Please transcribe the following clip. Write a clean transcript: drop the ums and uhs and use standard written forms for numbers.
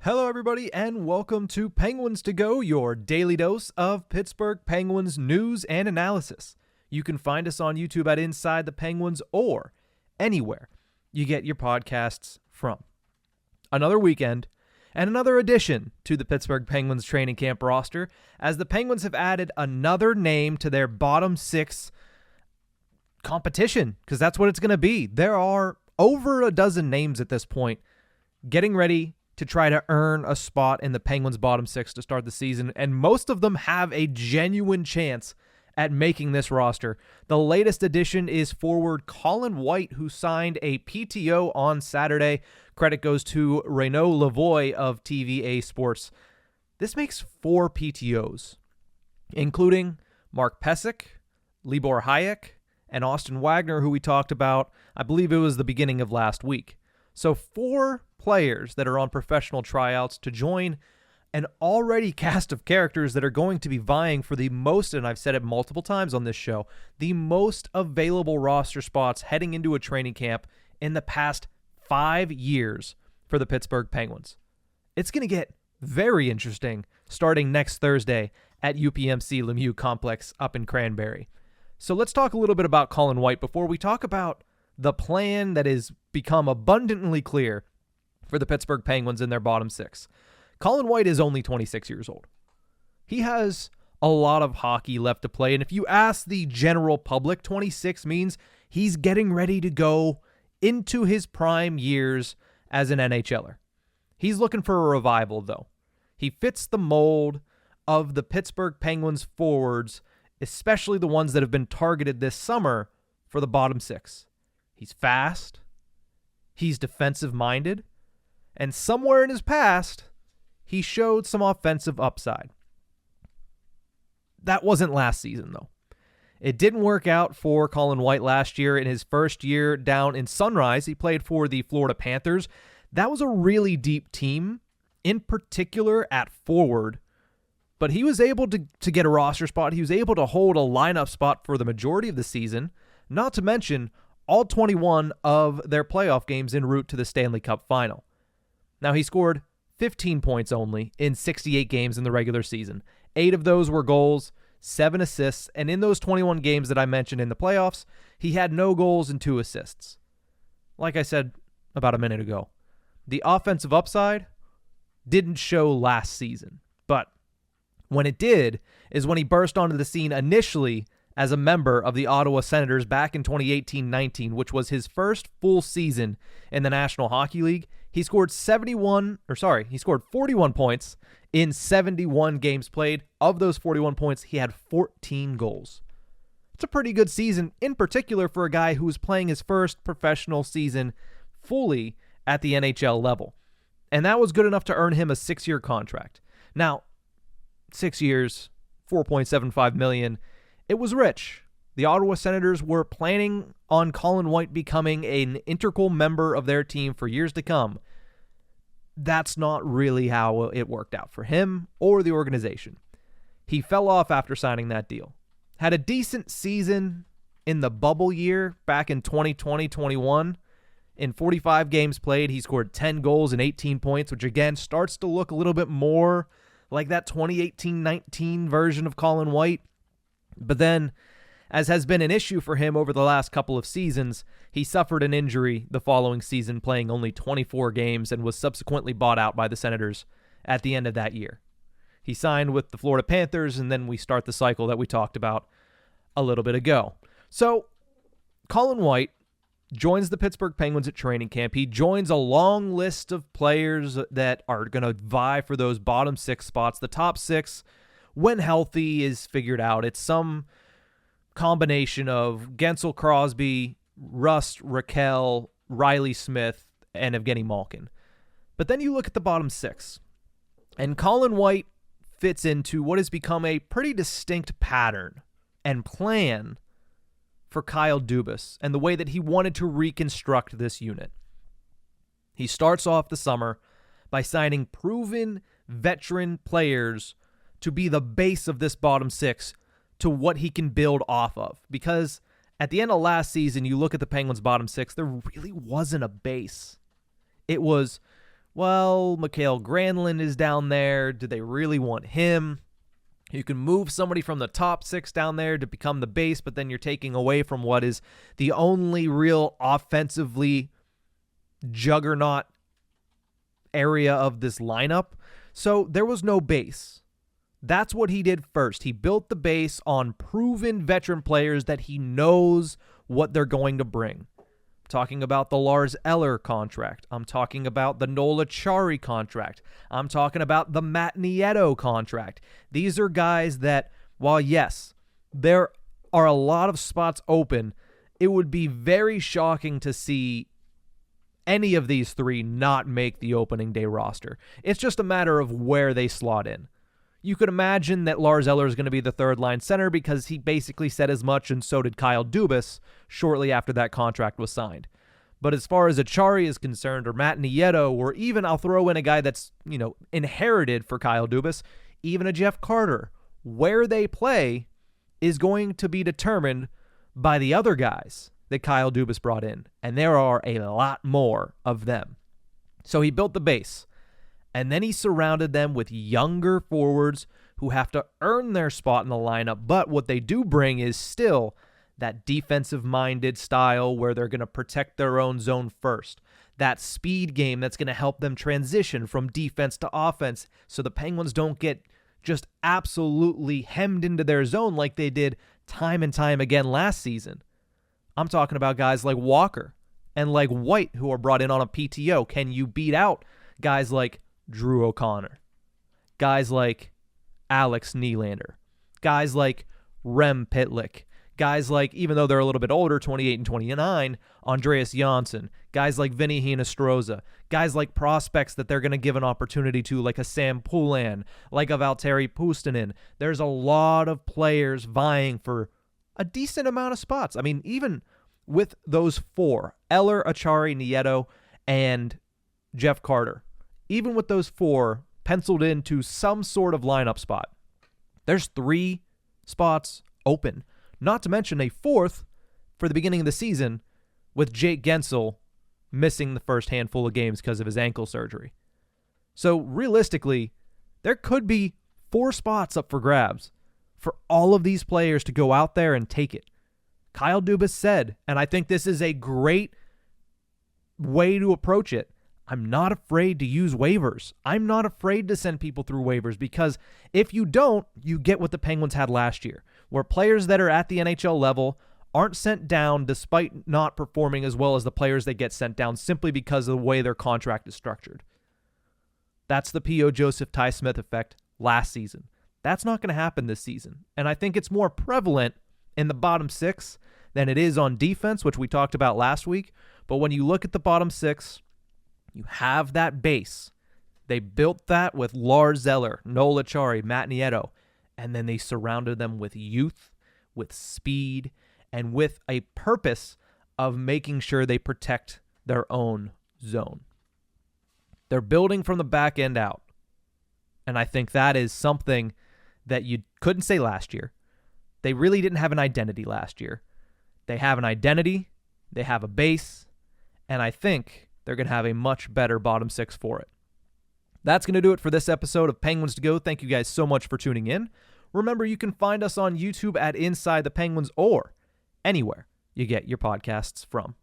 Hello, everybody, and welcome to Penguins to Go, your daily dose of Pittsburgh Penguins news and analysis. You can find us on YouTube at Inside the Penguins or anywhere you get your podcasts from. Another weekend and another addition to the Pittsburgh Penguins training camp roster, as the Penguins have added another name to their bottom six competition, because that's what it's going to be. There are over a dozen names at this point getting ready to try to earn a spot in the Penguins' bottom six to start the season, and most of them have a genuine chance at making this roster. The latest addition is forward Colin White, who signed a PTO on Saturday. Credit goes to Renaud Lavoie of TVA Sports. This makes 4 PTOs, including Mark Pesic, Libor Hayek, and Austin Wagner, who we talked about, I believe it was the beginning of last week. So 4 players that are on professional tryouts to join an already cast of characters that are going to be vying for the most, and I've said it multiple times on this show, the most available roster spots heading into a training camp in the past 5 years for the Pittsburgh Penguins. It's going to get very interesting starting next Thursday at UPMC Lemieux Complex up in Cranberry. So let's talk a little bit about Colin White before we talk about the plan that has become abundantly clear for the Pittsburgh Penguins in their bottom six. Colin White is only 26 years old. He has a lot of hockey left to play, and if you ask the general public, 26 means he's getting ready to go into his prime years as an NHLer. He's looking for a revival, though. He fits the mold of the Pittsburgh Penguins forwards, especially the ones that have been targeted this summer for the bottom six. He's fast, he's defensive-minded, and somewhere in his past, he showed some offensive upside. That wasn't last season, though. It didn't work out for Colin White last year. In his first year down in Sunrise, he played for the Florida Panthers. That was a really deep team, in particular at forward, but he was able to get a roster spot. He was able to hold a lineup spot for the majority of the season, not to mention all 21 of their playoff games en route to the Stanley Cup final. Now, he scored 15 points only in 68 games in the regular season. 8 of those were goals, 7 assists, and in those 21 games that I mentioned in the playoffs, he had no goals and 2 assists. Like I said about a minute ago, the offensive upside didn't show last season, but when it did is when he burst onto the scene initially as a member of the Ottawa Senators back in 2018-19, which was his first full season in the National Hockey League. He scored 41 points in 71 games played. Of those 41 points, he had 14 goals. It's a pretty good season, in particular for a guy who was playing his first professional season fully at the NHL level. And that was good enough to earn him a 6-year contract. Now, 6 years, $4.75 million. It was rich. The Ottawa Senators were planning on Colin White becoming an integral member of their team for years to come. That's not really how it worked out for him or the organization. He fell off after signing that deal. Had a decent season in the bubble year back in 2020-21. In 45 games played, he scored 10 goals and 18 points, which again starts to look a little bit more like that 2018-19 version of Colin White. But then, as has been an issue for him over the last couple of seasons, he suffered an injury the following season, playing only 24 games, and was subsequently bought out by the Senators at the end of that year. He signed with the Florida Panthers, and then we start the cycle that we talked about a little bit ago. So, Colin White joins the Pittsburgh Penguins at training camp. He joins a long list of players that are going to vie for those bottom 6 spots. The top 6, when healthy, is figured out. It's some combination of Gensel, Crosby, Rust, Raquel, Riley Smith, and Evgeny Malkin. But then you look at the bottom 6, and Colin White fits into what has become a pretty distinct pattern and plan for Kyle Dubas and the way that he wanted to reconstruct this unit. He starts off the summer by signing proven veteran players to be the base of this bottom 6 to what he can build off of. Because at the end of last season, you look at the Penguins' bottom 6, there really wasn't a base. It was well, Mikael Granlund is down there. Do they really want him? You can move somebody from the top 6 down there to become the base, but then you're taking away from what is the only real offensively juggernaut area of this lineup. So there was no base. That's what he did first. He built the base on proven veteran players that he knows what they're going to bring. I'm talking about the Lars Eller contract. I'm talking about the Noel Acciari contract. I'm talking about the Matt Nieto contract. These are guys that, while yes, there are a lot of spots open, it would be very shocking to see any of these 3 not make the opening day roster. It's just a matter of where they slot in. You could imagine that Lars Eller is going to be the third-line center because he basically said as much, and so did Kyle Dubas shortly after that contract was signed. But as far as Acciari is concerned, or Matt Nieto, or even I'll throw in a guy that's, inherited for Kyle Dubas, even a Jeff Carter, where they play is going to be determined by the other guys that Kyle Dubas brought in. And there are a lot more of them. So he built the base. And then he surrounded them with younger forwards who have to earn their spot in the lineup. But what they do bring is still that defensive-minded style where they're going to protect their own zone first. That speed game that's going to help them transition from defense to offense so the Penguins don't get just absolutely hemmed into their zone like they did time and time again last season. I'm talking about guys like Walker and like White who are brought in on a PTO. Can you beat out guys like Drew O'Connor, guys like Alex Nylander, guys like Rem Pitlick, guys like, even though they're a little bit older, 28 and 29, Andreas Janssen, guys like Vinny Hinostroza, guys like prospects that they're going to give an opportunity to, like a Sam Poulin, like a Valtteri Puustinen. There's a lot of players vying for a decent amount of spots. I mean, even with those 4, Eller, Acciari, Nieto, and Jeff Carter, even with those 4 penciled into some sort of lineup spot, there's 3 spots open. Not to mention a 4th for the beginning of the season with Jake Gensel missing the first handful of games because of his ankle surgery. So realistically, there could be 4 spots up for grabs for all of these players to go out there and take it. Kyle Dubas said, and I think this is a great way to approach it, I'm not afraid to use waivers. I'm not afraid to send people through waivers because if you don't, you get what the Penguins had last year, where players that are at the NHL level aren't sent down despite not performing as well as the players that get sent down simply because of the way their contract is structured. That's the P.O. Joseph Ty Smith effect last season. That's not going to happen this season. And I think it's more prevalent in the bottom 6 than it is on defense, which we talked about last week. But when you look at the bottom 6, you have that base. They built that with Lars Eller, Noel Acciari, Matt Nieto, and then they surrounded them with youth, with speed, and with a purpose of making sure they protect their own zone. They're building from the back end out. And I think that is something that you couldn't say last year. They really didn't have an identity last year. They have an identity, they have a base, and I think they're going to have a much better bottom 6 for it. That's going to do it for this episode of Penguins to Go. Thank you guys so much for tuning in. Remember, you can find us on YouTube at Inside the Penguins or anywhere you get your podcasts from.